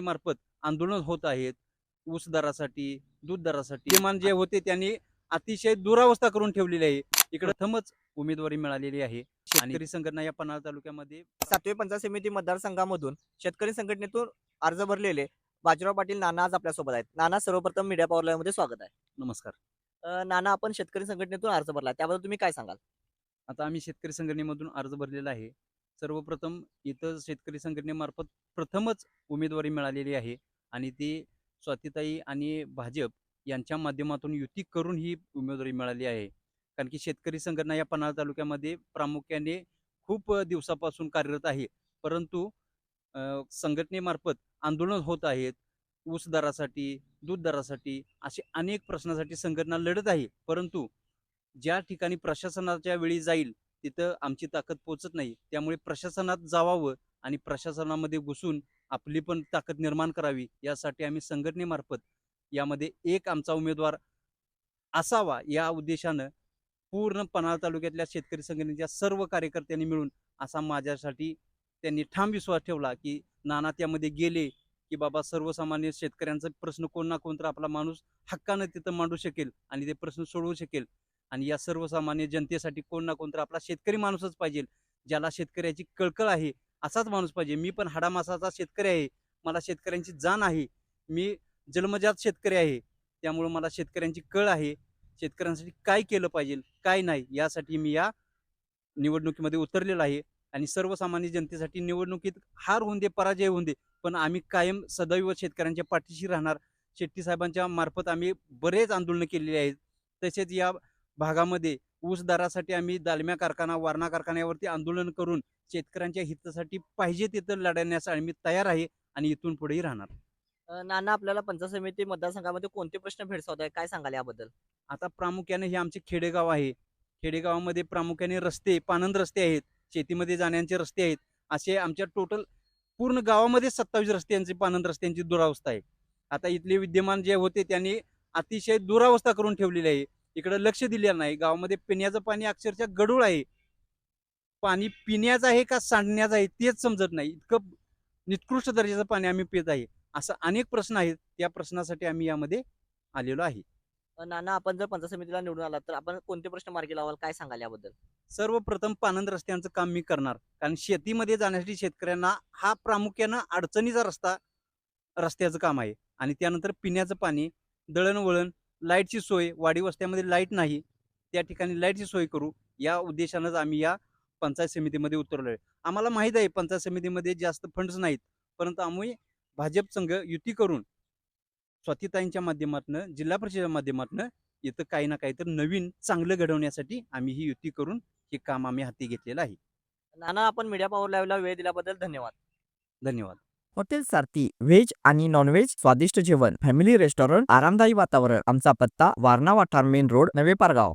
मार्फत आंदोलन होत आहेत. ऊस दरासाठी, दूध दरासाठी. विद्यमान जे होते त्यांनी अतिशय दुरावस्था करून ठेवलेली आहे. इकडे प्रथमच उमेदवारी मिळालेली आहे. शेतकरी संघटना या पन्हाळा तालुक्यामध्ये 7वी पंचायत समिती मतदारसंघामधून शेतकरी संघटनेतून अर्ज भरलेले बाजीराव पाटील नाना आज आपल्यासोबत आहेत. नाना, सर्वप्रथम मीडिया पॉवर लाईव्ह मध्ये स्वागत आहे. नमस्कार. नाना, आपण शेतकरी संघटनेतून अर्ज भरला, त्याबद्दल तुम्ही काय सांगाल? आता आम्ही शेतकरी संघटनेमधून अर्ज भरलेला आहे. सर्वप्रथम इथं शेतकरी संघटनेमार्फत प्रथमच उमेदवारी मिळालेली आहे आणि ती स्वातीताई आणि भाजप यांच्या माध्यमातून युती करून ही उमेदवारी मिळाली आहे. कारण की शेतकरी संघटना या पन्हाळा तालुक्यामध्ये प्रामुख्याने खूप दिवसापासून कार्यरत आहे. परंतु संघटनेमार्फत आंदोलन होत आहेत. ऊस दरासाठी, दूध दरासाठी असे अनेक प्रश्नासाठी संघटना लढत आहे. परंतु ज्या ठिकाणी प्रशासनाच्या वेळी जाईल तिथं आमची ताकद पोहोचत नाही. त्यामुळे प्रशासनात जावावं आणि प्रशासनामध्ये घुसून आपली पण ताकद निर्माण करावी यासाठी आम्ही संघटनेमार्फत यामध्ये एक आमचा उमेदवार असावा या उद्देशानं पूर्ण पन्हाळा तालुक्यातल्या शेतकरी संघटनेच्या सर्व कार्यकर्त्यांनी मिळून असा माझ्यासाठी त्यांनी ठाम विश्वास ठेवला की नाना त्यामध्ये गेले की बाबा सर्वसामान्य शेतकऱ्यांचा प्रश्न कोण ना कोण तर आपला माणूस हक्कानं तिथं मांडू शकेल आणि ते प्रश्न सोडवू शकेल. आणि या सर्वसामान्य जनतेसाठी कोण ना कोण तर आपला शेतकरी माणूसच पाहिजे, ज्याला शेतकऱ्याची कळकळ आहे असाच माणूस पाहिजे. मी पण हाडामासाचा शेतकरी आहे, मला शेतकऱ्यांची जाण आहे, मी जन्मजात शेतकरी आहे. त्यामुळे मला शेतकऱ्यांची कळ आहे. शेतकऱ्यांसाठी काय केलं पाहिजे काय नाही यासाठी मी या निवडणुकीमध्ये उतरलेलो आहे. आणि सर्वसामान्य जनतेसाठी निवडणुकीत हार होऊन दे पराजय होऊन दे पण आम्ही कायम सदैव शेतकऱ्यांच्या पाठीशी राहणार. शेट्टी साहेबांच्या मार्फत आम्ही बरेच आंदोलनं केलेली आहेत. तसेच या भागामध्ये ऊस दरासाठी आम्ही दालम्या कारखाना, वारणा कारखान्यावरती आंदोलन करून शेतकऱ्यांच्या हितासाठी पाहिजे तिथं लढण्यासाठी मी तयार आहे आणि इथून पुढेही राहणार. नाना, आपल्याला पंचायत समिती मतदारसंघामध्ये कोणते प्रश्न भेडसावत आहे, काय सांगाल याबद्दल? आता प्रामुख्याने हे आमचे खेडेगाव आहे. खेडेगावामध्ये प्रामुख्याने रस्ते, पाणंद रस्ते आहेत, शेतीमध्ये जाण्याचे रस्ते आहेत. असे आमच्या टोटल पूर्ण गावामध्ये 27 रस्त्यांची, पाणंद रस्त्यांची दुरावस्था आहे. आता इथले विद्यमान जे होते त्यांनी अतिशय दुरावस्था करून ठेवलेली आहे. इकडे लक्ष दिलेलं नाही. गावामध्ये पिण्याचं पाणी अक्षरशः गढूळ आहे. पाणी पिण्याचं आहे का सांडण्याचं आहे तेच समजत नाही. इतकं निकृष्ट दर्जाचं पाणी आम्ही पित आहे. असं अनेक प्रश्न आहेत. त्या प्रश्नासाठी आम्ही यामध्ये आलेलो आहे. नाना, आपण जर पंचायत समितीला निवडून आलात तर आपण कोणते प्रश्न मार्गी लावाल, काय सांगाल याबद्दल? सर्वप्रथम पाणंद रस्त्यांचं काम मी करणार. कारण शेतीमध्ये जाण्यासाठी शेतकऱ्यांना हा प्रामुख्यानं अडचणीचा रस्त्याचं काम आहे. आणि त्यानंतर पिण्याचं पाणी, दळणवळण, लाईटची सोय. वाडी वस्त्यामध्ये लाईट नाही, त्या ठिकाणी लाईटची सोय करू या उद्देशानंच आम्ही या पंचायत समितीमध्ये उतरलो आहे. आम्हाला माहीत आहे पंचायत समितीमध्ये जास्त फंड्स नाहीत, परंतु आम्ही भाजप संघ युती करून स्वातीताईंच्या माध्यमातून, जिल्हा परिषदेच्या माध्यमातून इथं काही ना काही तर नवीन चांगलं घडवण्यासाठी आम्ही ही युती करून हे काम आम्ही हाती घेतलेलं आहे. नाना, आपण मीडिया पॉवर लाईव्हला वेळ दिल्याबद्दल धन्यवाद. धन्यवाद. हॉटेल सारथी व्हेज आणि नॉनव्हेज स्वादिष्ट जेवण, फॅमिली रेस्टॉरंट, आरामदायी वातावरण. आमचा पत्ता वारणा वाठार मेन रोड, नवे पारगाव.